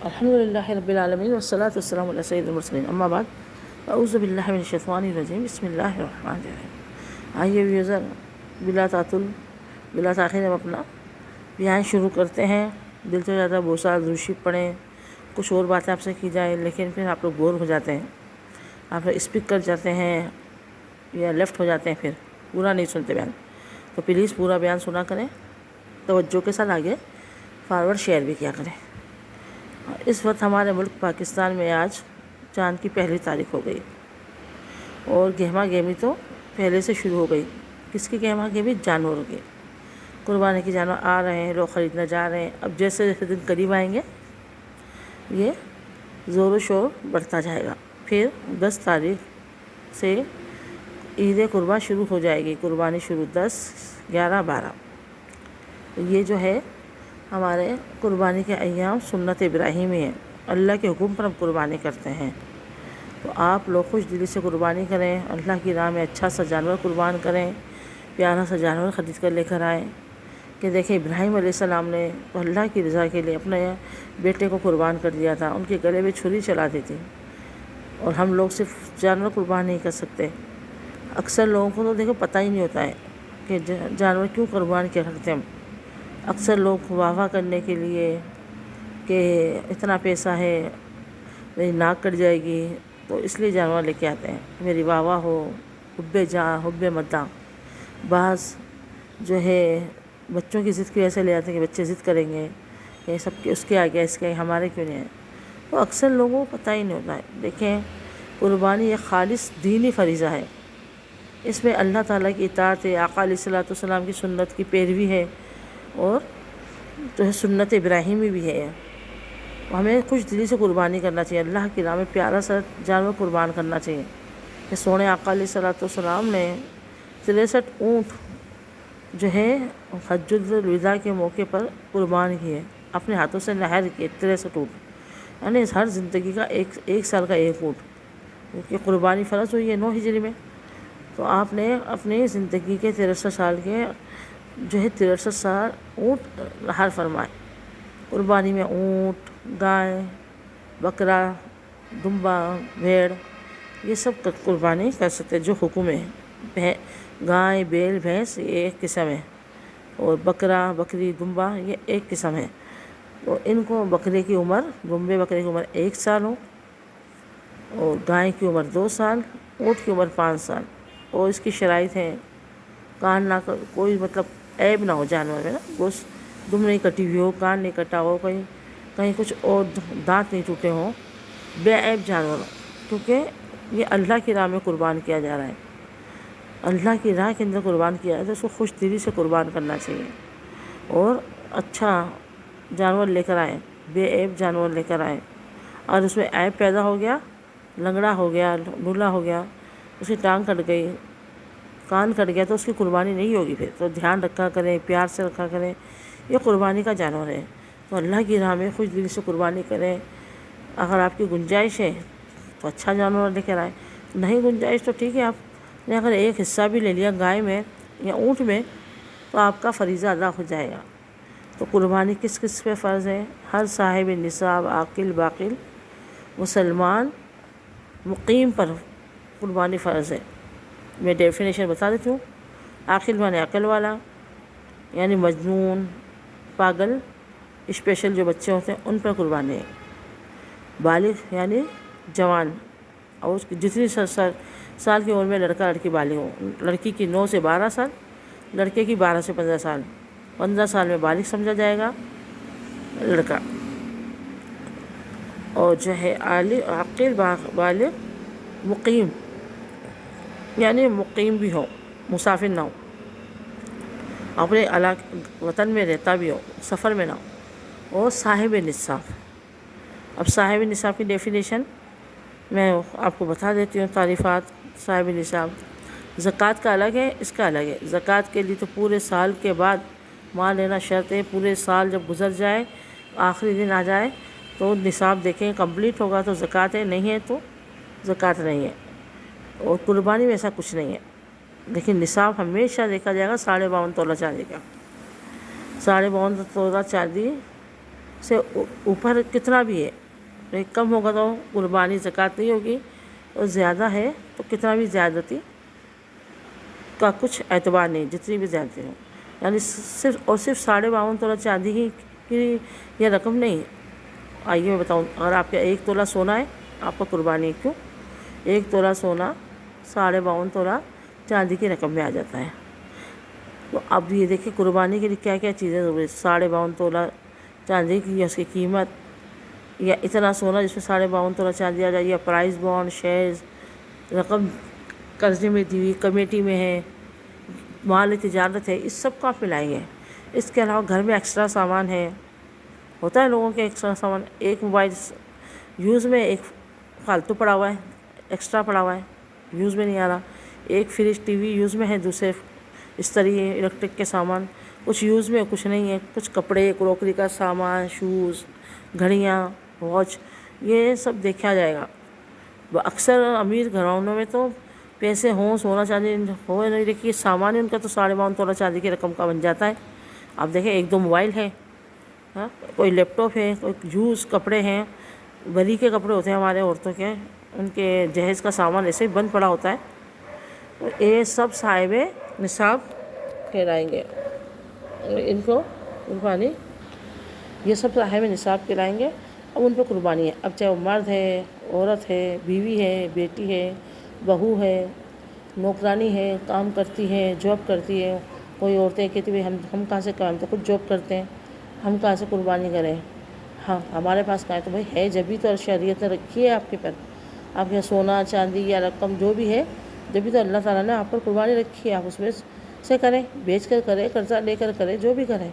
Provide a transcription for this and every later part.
الحمدللہ رب العالمین والصلاۃ والسلام علی سید المرسلین، اما بعد، اعوذ باللہ من الشیطان الرجیم، بسم اللہ الرحمن الرحیم۔ آئیے ویوزر، بلا تاخیر ہم اپنا بیان شروع کرتے ہیں۔ دل تو زیادہ بوسا دروشی پڑھیں، کچھ اور باتیں آپ سے کی جائیں، لیکن پھر آپ لوگ بور ہو جاتے ہیں، آپ لوگ اسپک کر جاتے ہیں یا لیفٹ ہو جاتے ہیں، پھر پورا نہیں سنتے بیان۔ تو پلیز پورا بیان سنا کریں، توجہ کے ساتھ آگے فارورڈ شیئر بھی کیا کریں۔ اس وقت ہمارے ملک پاکستان میں آج چاند کی پہلی تاریخ ہو گئی، اور گہما گہمی تو پہلے سے شروع ہو گئی۔ کس کی گہما گہمی؟ جانوروں کی۔ قربانی کے جانور آ رہے ہیں، لوگ خریدنا جا رہے ہیں۔ اب جیسے جیسے دن قریب آئیں گے یہ زور و شور بڑھتا جائے گا۔ پھر 10 تاریخ سے عید قربا شروع ہو جائے گی۔ قربانی شروع 10، 11، 12۔ یہ جو ہے ہمارے قربانی کے ایام سنت ابراہیمی ہے، اللہ کے حکم پر ہم قربانی کرتے ہیں۔ تو آپ لوگ خوش دلی سے قربانی کریں، اللہ کی راہ میں اچھا سا جانور قربان کریں، پیارا سا جانور خرید کر لے کر آئیں۔ کہ دیکھیں ابراہیم علیہ السلام نے تو اللہ کی رضا کے لیے اپنے بیٹے کو قربان کر دیا تھا، ان کے گلے میں چھری چلا دی تھی، اور ہم لوگ صرف جانور قربان نہیں کر سکتے۔ اکثر لوگوں کو تو دیکھو پتہ ہی نہیں ہوتا ہے کہ جانور کیوں قربان کیا کرتے ہیں ہم۔ اکثر لوگ واہ واہ کرنے کے لیے کہ اتنا پیسہ ہے، میری ناک کٹ جائے گی، تو اس لیے جانور لے کے آتے ہیں، میری واہ واہ ہو، حب جاں حب مداح۔ بعض جو ہے بچوں کی ضد کی وجہ سے لے آتے ہیں کہ بچے ضد کریں گے کہ سب کے اس کے آگے اس کے ہمارے کیوں نہیں ہے۔ تو اکثر لوگوں کو پتہ ہی نہیں ہوتا ہے۔ دیکھیں، قربانی ایک خالص دینی فریضہ ہے، اس میں اللہ تعالیٰ کی اطاعت ہے، آقا علیہ الصلوۃ والسلام کی سنت کی پیروی ہے، اور جو ہے سنت ابراہیمی بھی ہے۔ ہمیں خوش دلی سے قربانی کرنا چاہیے، اللہ کی راہ میں پیارا سا جانور قربان کرنا چاہیے۔ کہ سونے آقا علیہ الصلوۃ والسلام نے 63 اونٹ جو ہے حجۃ الوداع کے موقع پر قربان کیے، اپنے ہاتھوں سے نہر کیے 63 اونٹ، یعنی ہر زندگی کا ایک سال کا ایک اونٹ، کیونکہ قربانی فرض ہوئی ہے 9 ہجری میں۔ تو آپ نے اپنی زندگی کے 63 سال کے جو ہے 63 سال اونٹ نہر فرمائے۔ قربانی میں اونٹ، گائے، بکرا، دمبا، بھیڑ، یہ سب قربانی کر سکتے جو حکم ہے۔ گائے، بیل، بھینس یہ ایک قسم ہے، اور بکرا، بکری، دمبا یہ ایک قسم ہے۔ تو ان کو بکرے کی عمر، دمبے بکرے کی عمر 1 سال ہو، اور گائے کی عمر 2 سال، اونٹ کی عمر 5 سال۔ اور اس کی شرائط ہیں، کان نہ کوئی مطلب عیب نہ ہو جانور میں، نا گوشت دم نہیں کٹی ہوئی ہو، کان نہیں کٹا ہو، کہیں کچھ اور دانت نہیں ٹوٹے ہوں، بے عیب جانور ہو، کیونکہ یہ اللہ کی راہ میں قربان کیا جا رہا ہے۔ اللہ کی راہ کے اندر قربان کیا ہے تو اس کو خوش دلی سے قربان کرنا چاہیے، اور اچھا جانور لے کر آئیں، بے عیب جانور لے کر آئیں۔ اور اس میں عیب پیدا ہو گیا، لنگڑا ہو گیا، ڈھولا ہو گیا، اس کی ٹانگ کٹ گئی، کان کٹ گیا، تو اس کی قربانی نہیں ہوگی۔ پھر تو دھیان رکھا کریں، پیار سے رکھا کریں، یہ قربانی کا جانور ہے۔ تو اللہ کی راہ میں خوش دلی سے قربانی کریں۔ اگر آپ کی گنجائش ہے تو اچھا جانور لے کر آئیں، نہیں گنجائش تو ٹھیک ہے، آپ نے اگر ایک حصہ بھی لے لیا گائے میں یا اونٹ میں تو آپ کا فریضہ ادا ہو جائے گا۔ تو قربانی کس کس پہ فرض ہے؟ ہر صاحب نصاب، عاقل، باقل، مسلمان، مقیم پر قربانی فرض ہے۔ میں ڈیفینیشن بتا دیتی ہوں۔ عاقل مانے عقل والا، یعنی مجنون، پاگل، اسپیشل جو بچے ہوتے ہیں ان پر قربانی ہے۔ بالغ یعنی جوان، اور اس کی جتنی سال کی عمر میں لڑکا لڑکی بالغ ہو، لڑکی کی 9 سے 12 سال، لڑکے کی 12 سے 15 سال، 15 سال میں بالغ سمجھا جائے گا لڑکا۔ اور جو ہے عاقل، بالغ، مقیم، یعنی مقیم بھی ہو، مسافر نہ ہو، اپنے وطن میں رہتا بھی ہو، سفر میں نہ ہو، اور صاحب نصاب۔ اب صاحب نصاب کی ڈیفینیشن میں آپ کو بتا دیتی ہوں، تعریفات۔ صاحب نصاب زکوٰۃ کا الگ ہے، اس کا الگ ہے۔ زکوٰۃ کے لیے تو پورے سال کے بعد مال لینا شرط ہے، پورے سال جب گزر جائے، آخری دن آ جائے تو نصاب دیکھیں، کمپلیٹ ہوگا تو زکوٰۃ ہے، نہیں ہے تو زکوٰۃ نہیں ہے۔ اور قربانی میں ایسا کچھ نہیں ہے، لیکن نصاب ہمیشہ دیکھا جائے گا 52.5 تولہ چاندی کا۔ 52.5 تولہ چاندی سے اوپر کتنا بھی ہے، کم ہوگا تو قربانی زکوٰۃ نہیں ہوگی، اور زیادہ ہے تو کتنا بھی زیادتی کا کچھ اعتبار نہیں، جتنی بھی زیادتی ہو، یعنی صرف 52.5 تولہ چاندی کی یہ رقم نہیں۔ آئیے میں بتاؤں، اگر آپ کا 1 تولہ سونا ہے، آپ کا قربانی کیوں 1 تولہ سونا 52.5 تولہ چاندی کی رقم میں آ جاتا ہے۔ تو اب یہ دیکھیں قربانی کے لیے کیا کیا چیزیں ضروری، 52.5 تولہ چاندی کی یا اس کی قیمت، یا اتنا سونا جس میں 52.5 تولہ چاندی آ جائے، یا پرائز بانڈ، شیئرز، رقم قرضے میں دی ہوئی، کمیٹی میں ہے، مال تجارت ہے، اس سب کو آپ ملائیں گے۔ اس کے علاوہ گھر میں ایکسٹرا سامان ہے، ہوتا ہے لوگوں کے ایکسٹرا سامان، ایک موبائل یوز میں، ایک فالتو پڑا ہوا ہے، ایکسٹرا پڑا ہوا ہے، یوز میں نہیں آ رہا، ایک فریج ٹی وی یوز میں ہے، دوسرے استری ہے، الیکٹرک کے سامان کچھ یوز میں کچھ نہیں ہے، کچھ کپڑے، کروکری کا سامان، شوز، گھڑیاں، واچ، یہ سب دیکھا جائے گا۔ اکثر امیر گھرانوں میں تو پیسے ہوں، سونا چاندی ہو نہیں، دیکھیے سامان ہی ان کا تو 52.5 تولہ چاندی کی رقم کا بن جاتا ہے۔ آپ دیکھیں 1-2 موبائل ہے، ہاں کوئی لیپ ٹاپ ہے، کوئی جوس، کپڑے ہیں، بری کے کپڑے ہوتے ہیں ہمارے عورتوں کے، ان کے جہیز کا سامان ایسے ہی بند پڑا ہوتا ہے، تو یہ سب صاحب نصاب کہلائیں گے، ان کو قربانی، یہ سب صاحب نصاب کہلائیں گے۔ اب ان پہ قربانی ہے، اب چاہے وہ مرد ہے، عورت ہے، بیوی ہے، بیٹی ہے، بہو ہے، نوکرانی ہے، کام کرتی ہے، جاب کرتی ہے۔ کوئی عورتیں کہتی ہیں ہم کہاں سے کام، تو خود جاب کرتے ہیں، ہم کہاں سے قربانی کریں، ہاں ہمارے پاس کہاں ہے، تو بھائی ہے جبھی تو شریعت نے رکھی ہے آپ کے پر، آپ کے سونا چاندی یا رقم جو بھی ہے، جبھی تو اللہ تعالیٰ نے آپ پر قربانی رکھی ہے، آپ اس میں سے کریں، بیچ کر کریں، قرضہ لے کر کریں، جو بھی کریں۔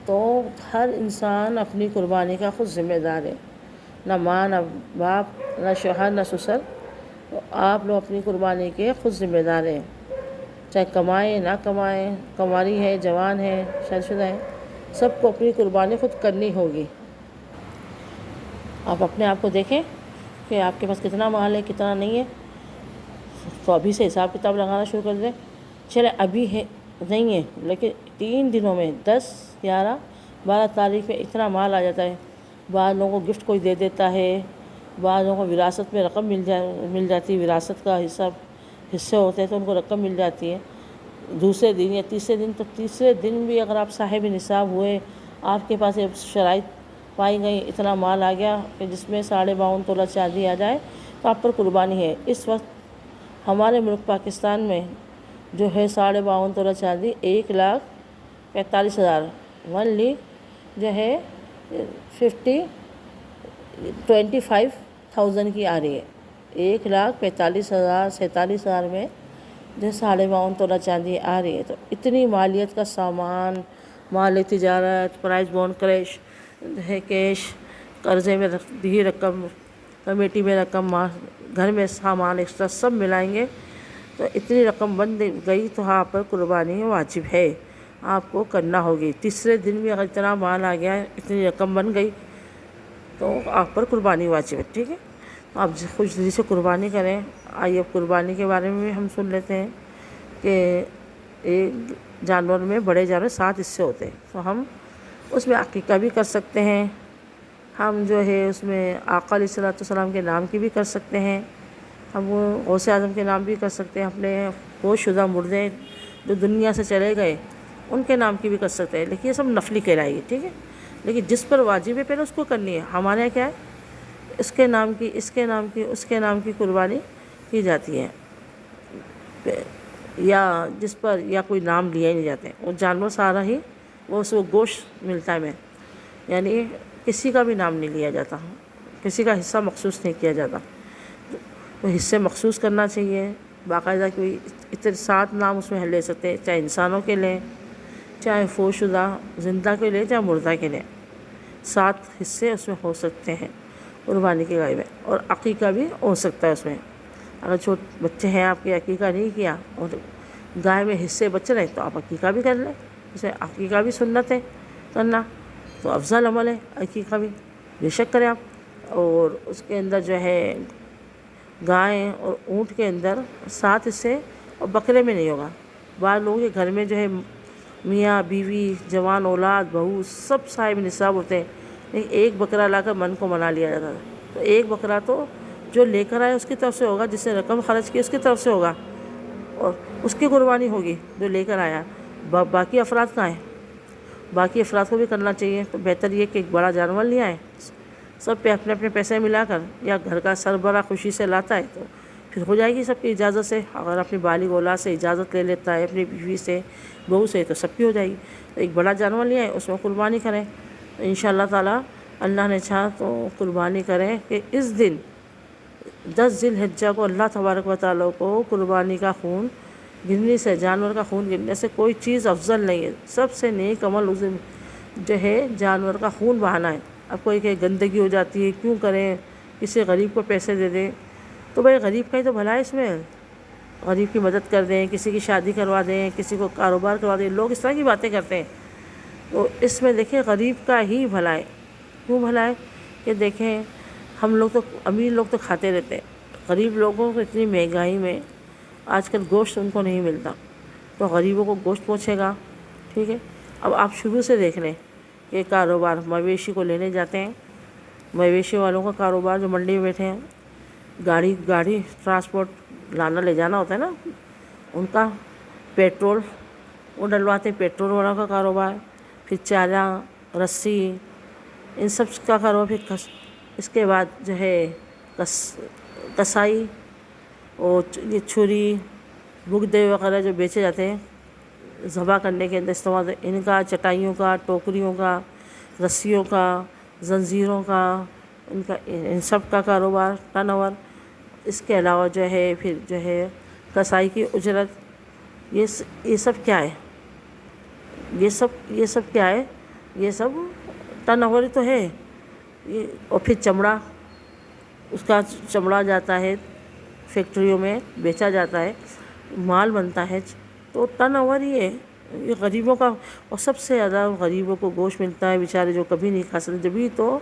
تو ہر انسان اپنی قربانی کا خود ذمہ دار ہے، نہ ماں، نہ باپ، نہ شوہر، نہ سسر، تو آپ لوگ اپنی قربانی کے خود ذمہ دار ہیں، چاہے کمائیں نہ کمائیں، کنواری ہے، جوان ہے، شادی شدہ ہے، سب کو اپنی قربانی خود کرنی ہوگی۔ آپ اپنے آپ کو دیکھیں کہ آپ کے پاس کتنا مال ہے، کتنا نہیں ہے، تو ابھی سے حساب کتاب لگانا شروع کر دیں۔ چلے ابھی ہے نہیں ہے، لیکن 3 دنوں میں 10، 11، 12 تاریخ میں اتنا مال آ جاتا ہے۔ بعض لوگوں کو گفٹ کوئی دے دیتا ہے، بعض لوگوں کو وراثت میں رقم مل جاتی ہے، وراثت کا حصے ہوتے ہیں تو ان کو رقم مل جاتی ہے دوسرے دن یا تیسرے دن۔ تو تیسرے دن بھی اگر آپ صاحب نصاب ہوئے، آپ کے پاس یہ شرائط پائی گئی، اتنا مال آ گیا کہ جس میں 52.5 تولہ چاندی آ جائے، تو آپ پر قربانی ہے۔ اس وقت ہمارے ملک پاکستان میں جو ہے 52.5 تولہ چاندی 1,45,000، 1 جو ہے 25,000 کی آ رہی ہے، 1,45,000، 47,000 میں جو 52.5 تولہ چاندی آ رہی ہے۔ تو اتنی مالیت کا سامان، مال تجارت، پرائز بانڈ، کیش، قرضے میں دی رقم، کمیٹی میں رقم، گھر میں سامان ایکسٹرا سب ملائیں گے تو اتنی رقم بن گئی، تو آپ پر قربانی واجب ہے، آپ کو کرنا ہوگی۔ تیسرے دن بھی اگر اتنا مال آ گیا، اتنی رقم بن گئی، تو آپ پر قربانی واجب ہے، ٹھیک ہے۔ آپ خوش دلی سے قربانی کریں۔ آئیے اب قربانی کے بارے میں بھی ہم سن لیتے ہیں کہ ایک جانور میں بڑے جانور 7 حصے ہوتے ہیں، تو ہم اس میں عقیقہ بھی کر سکتے ہیں، ہم جو ہے اس میں آقا علیہ السلام کے نام کی بھی کر سکتے ہیں، ہم وہ غوث اعظم کے نام بھی کر سکتے ہیں، اپنے فوت شدہ مردے جو دنیا سے چلے گئے ان کے نام کی بھی کر سکتے ہیں، لیکن یہ سب نفلی کہلائے گی، ٹھیک ہے۔ لیکن جس پر واجب ہے پہلے اس کو کرنی ہے۔ ہمارے یہاں کیا ہے، اس کے نام کی، اس کے نام کی، اس کے نام کی قربانی کی جاتی ہے، یا جس پر یا کوئی نام لیا ہی نہیں جاتے، وہ جانور سارا ہی وہ اس کو گوشت ملتا ہے میں، یعنی کسی کا بھی نام نہیں لیا جاتا، کسی کا حصہ مخصوص نہیں کیا جاتا۔ تو حصے مخصوص کرنا چاہیے، باقاعدہ کوئی اتنے 7 نام اس میں لے سکتے ہیں، چاہے انسانوں کے لیں، چاہے فوت شدہ زندہ کے لیں، چاہے مردہ کے لیں، 7 حصے اس میں ہو سکتے ہیں قربانی کے گائے میں، اور عقیقہ بھی ہو سکتا ہے اس میں۔ اگر چھوٹے بچے ہیں آپ کے، عقیقہ نہیں کیا اور گائے میں حصے بچ رہے تو آپ عقیقہ بھی کر لیں، اسے عقیقہ بھی سنت ہے کرنا، تو افضل عمل ہے عقیقہ بھی، بے شک کریں آپ۔ اور اس کے اندر جو ہے گائے اور اونٹ کے اندر 7 حصے، اور بکرے میں نہیں ہوگا۔ بعض لوگوں کے گھر میں جو ہے میاں بیوی، جوان اولاد، بہو، سب صاحب نصاب ہوتے ہیں، ایک بکرا لا کر من کو منا لیا جاتا تھا. تو ایک بکرا تو جو لے کر آئے اس کی طرف سے ہوگا، جس نے رقم خرچ کی اس کی طرف سے ہوگا، اور اس کی قربانی ہوگی جو لے کر آیا. باقی افراد کہاں ہیں؟ باقی افراد کو بھی کرنا چاہیے. تو بہتر یہ کہ ایک بڑا جانور لے آئیں، سب پہ اپنے اپنے پیسے ملا کر، یا گھر کا سربراہ خوشی سے لاتا ہے تو پھر ہو جائے گی سب کی اجازت سے. اگر اپنی بالغ اولاد سے اجازت لے لیتا ہے، اپنی بیوی سے، بہو سے، تو سب کی ہو جائے گی. تو ایک بڑا جانور لے آئیں، اس میں قربانی کریں. ان شاء اللہ تعالیٰ اللہ نے چاہا تو قربانی کریں کہ اس دن 10 ذی الحجہ کو اللہ تبارک و تعالیٰ کو قربانی کا خون گننے سے، جانور کا خون گننے سے کوئی چیز افضل نہیں ہے. سب سے نیک عمل اس دن جو ہے جانور کا خون بہانا ہے. اب کوئی کہ گندگی ہو جاتی ہے، کیوں کریں، کسی غریب کو پیسے دے دیں. تو بھائی غریب کا ہی تو بھلا ہے، اس میں غریب کی مدد کر دیں، کسی کی شادی کروا دیں، کسی کو کاروبار کروا دیں. لوگ اس طرح کی باتیں کرتے ہیں. تو اس میں دیکھیں غریب کا ہی بھلا ہے. کیوں بھلا ہے؟ کہ دیکھیں ہم لوگ تو امیر لوگ تو کھاتے رہتے ہیں، غریب لوگوں کو اتنی مہنگائی میں آج کل گوشت ان کو نہیں ملتا، تو غریبوں کو گوشت پہنچے گا. ٹھیک ہے. اب آپ شروع سے دیکھ لیں کہ کاروبار مویشی کو لینے جاتے ہیں، مویشی والوں کا کاروبار جو منڈی میں بیٹھے ہیں، گاڑی ٹرانسپورٹ لانا لے جانا ہوتا ہے نا، ان کا پیٹرول وہ ڈلواتے ہیں، پیٹرول والوں کا کاروبار، پھر چارہ، رسی، ان سب کا کاروبار. پھر اس کے بعد جو ہے کسائی، اور یہ چھری، بگدے وغیرہ جو بیچے جاتے ہیں ذبح کرنے کے اندر استعمال، ان کا چٹائیوں کا، ٹوکریوں کا، رسیوں کا، زنجیروں کا، ان سب کا کاروبار، ٹرن اوور. اس کے علاوہ جو ہے پھر جو ہے کسائی کی اجرت. یہ سب کیا ہے؟ یہ سب کیا ہے؟ یہ سب ٹرن اوور تو ہے. اور پھر چمڑا، اس کا چمڑا جاتا ہے فیکٹریوں میں بیچا جاتا ہے، مال بنتا ہے. تو ٹرن اوور یہ غریبوں کا. اور سب سے زیادہ غریبوں کو گوشت ملتا ہے، بیچارے جو کبھی نہیں کھا سکتے. جبھی تو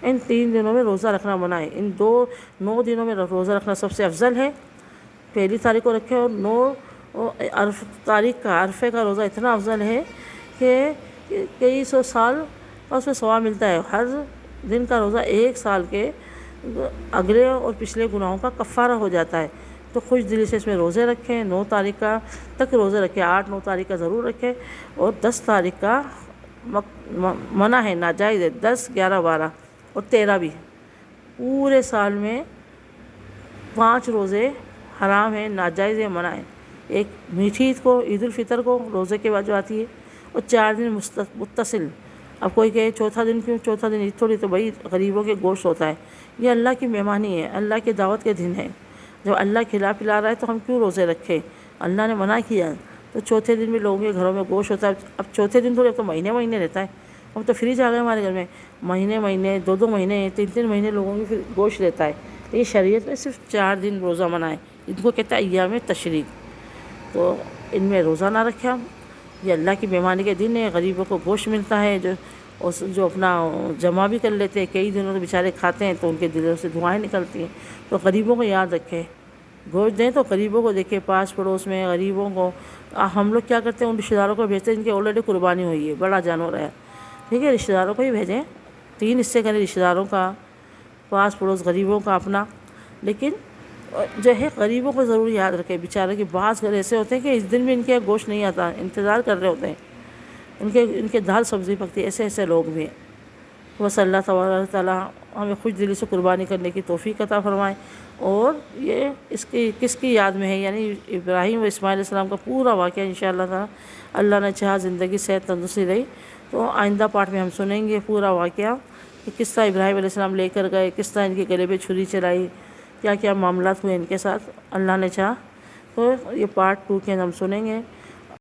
ان 3 دنوں میں روزہ رکھنا منع ہے. ان 9 دنوں میں روزہ رکھنا سب سے افضل ہے. 1 تاریخ کو رکھے، اور 9 تاریخ کا عرفے کا روزہ اتنا افضل ہے کہ کئی سو سال کا اس میں ثواب ملتا ہے. ہر دن کا روزہ 1 سال کے اگلے اور پچھلے گناہوں کا کفارہ ہو جاتا ہے. تو خوش دلی سے اس میں روزے رکھیں. 9 تاریخ کا تک روزے رکھیں، 8-9 تاریخ کا ضرور رکھیں، اور 10 تاریخ کا منع ہے، ناجائز ہے. 10، 11، 12 اور 13 بھی. پورے سال میں 5 روزے حرام ہیں، ناجائز ہے، منع ہے. ایک میٹھی عید کو، عید الفطر کو روزے کے بعد جو آتی ہے، اور 4 دن متصل. اب کوئی کہے چوتھا دن کیوں؟ چوتھا دن عید تھوڑی، تو بھائی غریبوں کے گوشت ہوتا ہے. یہ اللہ کی مہمانی ہے، اللہ کی دعوت کے دن ہے. جب اللہ کھلا پلا رہا ہے تو ہم کیوں روزے رکھیں؟ اللہ نے منع کیا. تو چوتھے دن بھی لوگوں کے گھروں میں گوشت ہوتا ہے. اب چوتھے دن تھوڑی، اب تو مہینے رہتا ہے. اب تو فریج آ گئے ہمارے گھر میں، مہینے 2 مہینے 3 مہینے لوگوں کی پھر گوشت لیتا ہے. یہ شریعت میں صرف 4 دن روزہ منع ہے. ان کو کہتا ہے ایام تشریق. تو ان میں روزہ نہ رکھیں ہم. یہ اللہ کی مہمانی کے دن ہے، غریبوں کو گوشت ملتا ہے، جو اپنا جمع بھی کر لیتے ہیں. کئی دنوں تو بیچارے کھاتے ہیں تو ان کے دلوں سے دعائیں نکلتی ہیں. تو غریبوں کو یاد رکھیں، گوشت دیں تو غریبوں کو دیکھیں. پاس پڑوس میں غریبوں کو ہم لوگ کیا کرتے ہیں، ان رشتہ داروں کو بھیجتے ہیں جن کی آلریڈی قربانی ہوئی ہے، بڑا جانور ہے. ٹھیک ہے، رشتہ داروں کو ہی بھیجیں. 3 حصے کریں، رشتہ داروں کا، پاس پڑوس، غریبوں کا اپنا. لیکن جو ہے غریبوں کو ضرور یاد رکھیں. بیچارے کے بعض گھر ایسے ہوتے ہیں کہ اس دن بھی ان کے گوشت نہیں آتا، انتظار کر رہے ہوتے ہیں، ان کے دال سبزی پکتی. ایسے لوگ بھی ہیں. بس اللہ تبارک تعالیٰ ہمیں خوش دلی سے قربانی کرنے کی توفیق عطا فرمائے. اور یہ کس کی یاد میں ہے؟ یعنی ابراہیم و اسماعیل علیہ السلام کا پورا واقعہ انشاءاللہ تعالیٰ اللہ نے چاہا زندگی صحت تندرستی رہی تو آئندہ پارٹ میں ہم سنیں گے پورا واقعہ کہ کس طرح ابراہیم علیہ السلام لے کر گئے، کس طرح ان کے گلے پہ چھری چلائی، کیا کیا معاملات ہوئے ان کے ساتھ. اللہ نے چاہا تو یہ پارٹ 2 کے ہم سنیں گے.